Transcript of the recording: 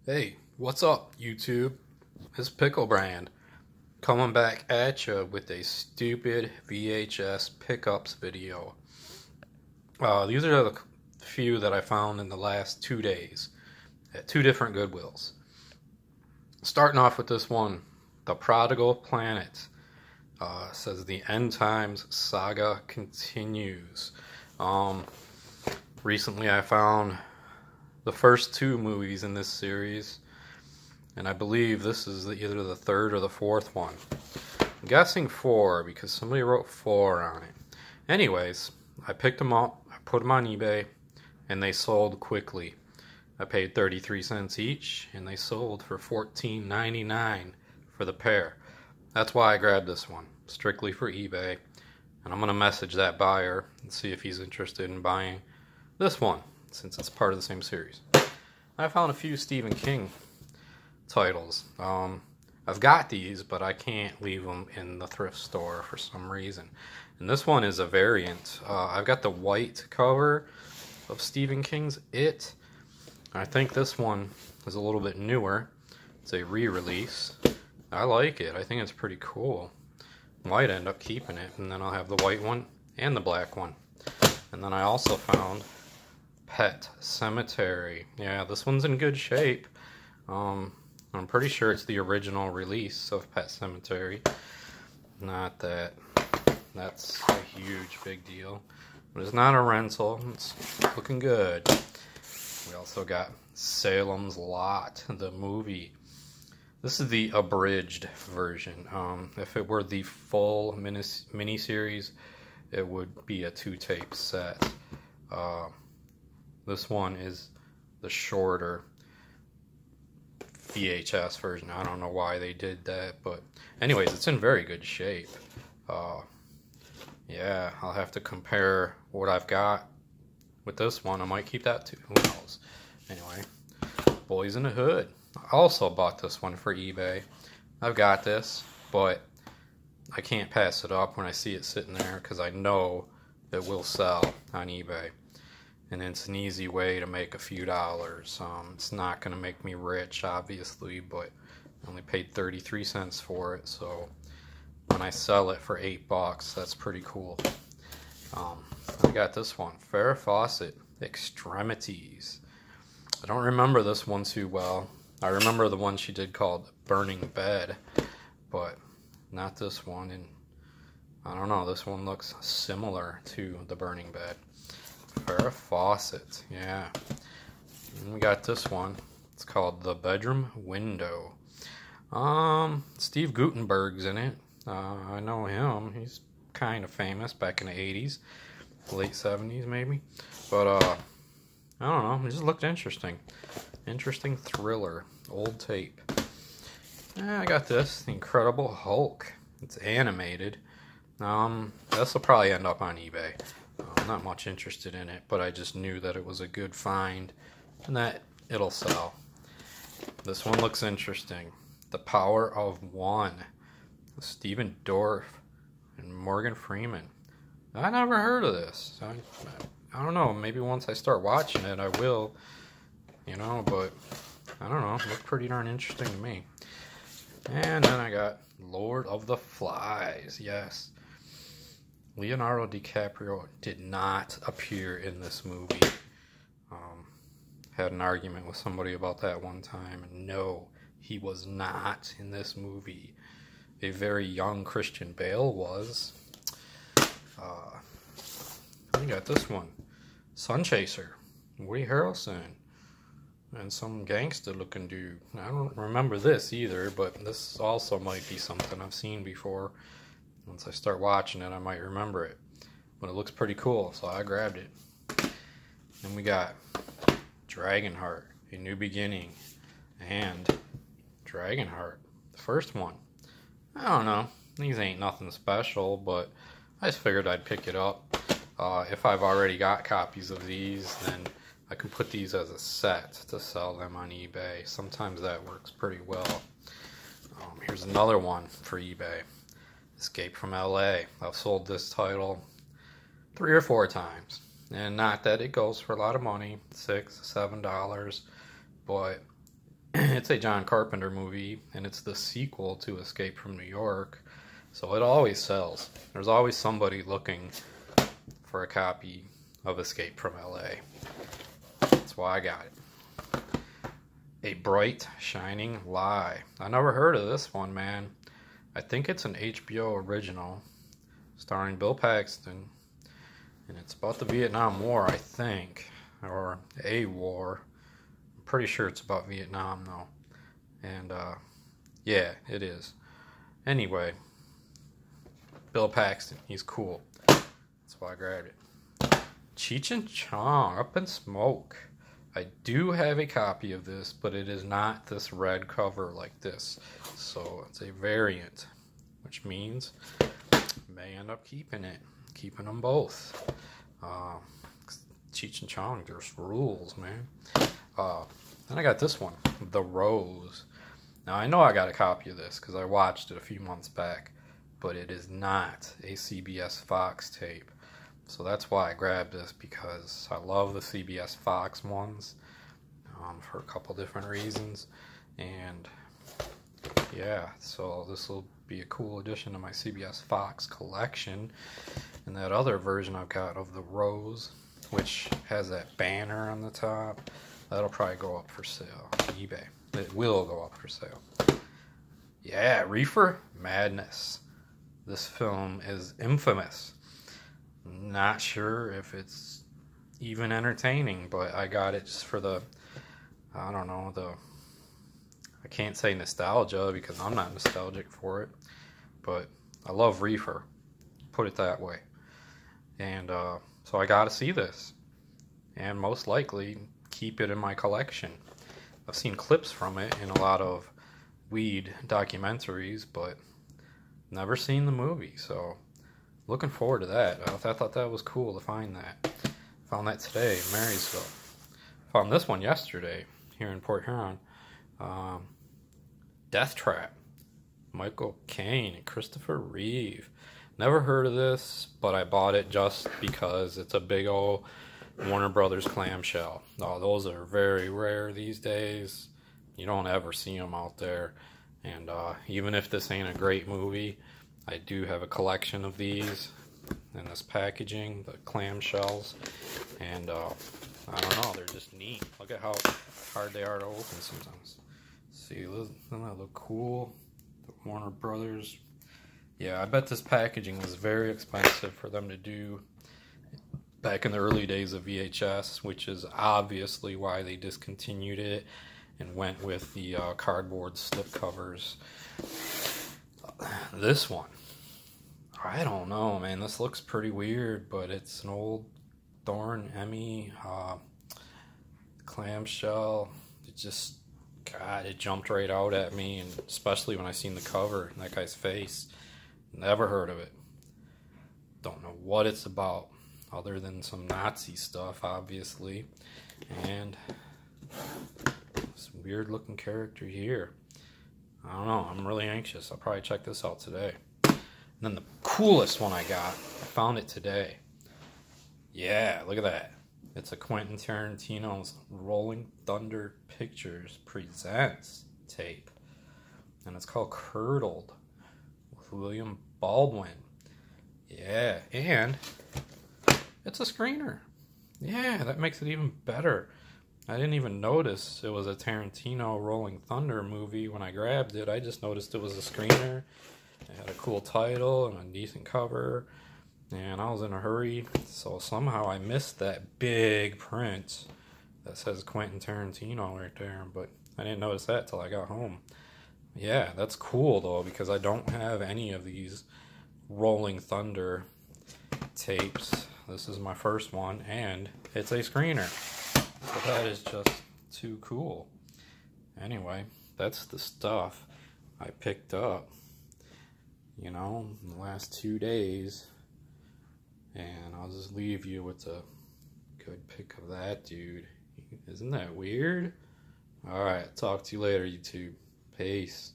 Hey, what's up, YouTube? It's Pickle Brand coming back at you with a stupid VHS pickups video. These are the few that I found in the last 2 days at two different Goodwills. Starting off with this one, The Prodigal Planet. Says the End Times saga continues. Recently I found the first two movies in this series, and I believe this is either the third or the fourth one. I'm guessing four because somebody wrote four on it. Anyways, I picked them up, I put them on eBay, and they sold quickly. I paid 33 cents each, and they sold for $14.99 for the pair. That's why I grabbed this one, strictly for eBay, and I'm going to message that buyer and see if he's interested in buying this one, since it's part of the same series. I found a few Stephen King titles. I've got these, but I can't leave them in the thrift store for some reason. And this one is a variant. I've got the white cover of Stephen King's It. I think this one is a little bit newer. It's a re-release. I like it. I think it's pretty cool. Might end up keeping it, and then I'll have the white one and the black one. And then I also found Pet Cemetery. Yeah, this one's in good shape. I'm pretty sure it's the original release of Pet Cemetery. Not that that's a huge big deal. But it's not a rental. It's looking good. We also got Salem's Lot, the movie. This is the abridged version. If it were the full miniseries, it would be a 2-tape set. This one is the shorter VHS version. I don't know why they did that, but anyways, it's in very good shape. Yeah, I'll have to compare what I've got with this one. I might keep that too. Who knows? Anyway, Boys in the Hood. I also bought this one for eBay. I've got this, but I can't pass it up when I see it sitting there because I know it will sell on eBay. And it's an easy way to make a few dollars. It's not going to make me rich, obviously, but I only paid 33 cents for it, so when I sell it for $8, that's pretty cool. I got this one, Farrah Fawcett, Extremities. I don't remember this one too well. I remember the one she did called Burning Bed, but not this one. And I don't know, this one looks similar to the Burning Bed. Farrah Fawcett, yeah. And we got this one. It's called The Bedroom Window. Steve Guttenberg's in it. I know him. He's kind of famous back in the 80s, late 70s maybe. But I don't know. It just looked interesting. Interesting thriller. Old tape. Yeah, I got this. The Incredible Hulk. It's animated. This will probably end up on eBay. I'm not much interested in it, but I just knew that it was a good find and that it'll sell. This one looks interesting. The Power of One. Stephen Dorff and Morgan Freeman. I never heard of this. I don't know. Maybe once I start watching it, I will. You know, but I don't know. It looked pretty darn interesting to me. And then I got Lord of the Flies. Yes. Leonardo DiCaprio did not appear in this movie. Had an argument with somebody about that one time, and no, he was not in this movie. A very young Christian Bale was. I got this one, Sun Chaser, Woody Harrelson, and some gangster-looking dude. I don't remember this either, but this also might be something I've seen before. Once I start watching it, I might remember it. But it looks pretty cool, so I grabbed it. Then we got Dragonheart, A New Beginning, and Dragonheart, the first one. I don't know. These ain't nothing special, but I just figured I'd pick it up. If I've already got copies of these, then I can put these as a set to sell them on eBay. Sometimes that works pretty well. Here's another one for eBay. Escape from LA. I've sold this title 3 or 4 times. And not that it goes for a lot of money, $6, $7, but It's a John Carpenter movie, and it's the sequel to Escape from New York. So it always sells. There's always somebody looking for a copy of Escape from LA. That's why I got it. A Bright Shining Lie. I never heard of this one, man. I think it's an HBO original starring Bill Paxton, and it's about the Vietnam War, I think, or a war. I'm pretty sure it's about Vietnam, though. And, yeah, it is. Anyway, Bill Paxton, he's cool. That's why I grabbed it. Cheech and Chong, Up in Smoke. I do have a copy of this, but it is not this red cover like this. So it's a variant, which means I may end up keeping them both. Cheech and Chong, there's rules, man. Then I got this one, The Rose. Now I know I got a copy of this because I watched it a few months back, but it is not a CBS Fox tape. So that's why I grabbed this, because I love the CBS Fox ones for a couple different reasons. And yeah, so this will be a cool addition to my CBS Fox collection. And that other version I've got of The Rose, which has that banner on the top, that'll probably go up for sale on eBay. It will go up for sale. Yeah, Reefer Madness. This film is infamous. Not sure if it's even entertaining, but I got it just for the, I don't know, I can't say nostalgia because I'm not nostalgic for it, but I love Reefer, put it that way. And so I gotta see this, and most likely keep it in my collection. I've seen clips from it in a lot of weed documentaries, but never seen the movie, so looking forward to that. I thought that was cool to find that. Found that today in Marysville. Found this one yesterday here in Port Huron. Death Trap. Michael Caine and Christopher Reeve. Never heard of this, but I bought it just because it's a big old Warner Brothers clamshell. Oh, those are very rare these days. You don't ever see them out there. And even if this ain't a great movie, I do have a collection of these in this packaging, the clamshells, and I don't know, they're just neat. Look at how hard they are to open sometimes. See, doesn't that look cool? The Warner Brothers. Yeah, I bet this packaging was very expensive for them to do back in the early days of VHS, which is obviously why they discontinued it and went with the cardboard slip covers. This one, I don't know, man. This looks pretty weird, but it's an old Thorn Emmy clamshell. It just, God, it jumped right out at me, and especially when I seen the cover and that guy's face. Never heard of it. Don't know what it's about, other than some Nazi stuff, obviously. And this weird looking character here. I don't know, I'm really anxious. I'll probably check this out today. And then the coolest one I got, I found it today. Yeah, look at that. It's a Quentin Tarantino's Rolling Thunder Pictures Presents tape. And it's called Curdled with William Baldwin. Yeah, and it's a screener. Yeah, that makes it even better. I didn't even notice it was a Tarantino Rolling Thunder movie when I grabbed it. I just noticed it was a screener. It had a cool title and a decent cover. And I was in a hurry, so somehow I missed that big print that says Quentin Tarantino right there. But I didn't notice that till I got home. Yeah, that's cool though, because I don't have any of these Rolling Thunder tapes. This is my first one, and it's a screener. So that is just too cool. Anyway, that's the stuff I picked up, you know, in the last 2 days. And I'll just leave you with a good pic of that dude. Isn't that weird? Alright, talk to you later, YouTube. Peace.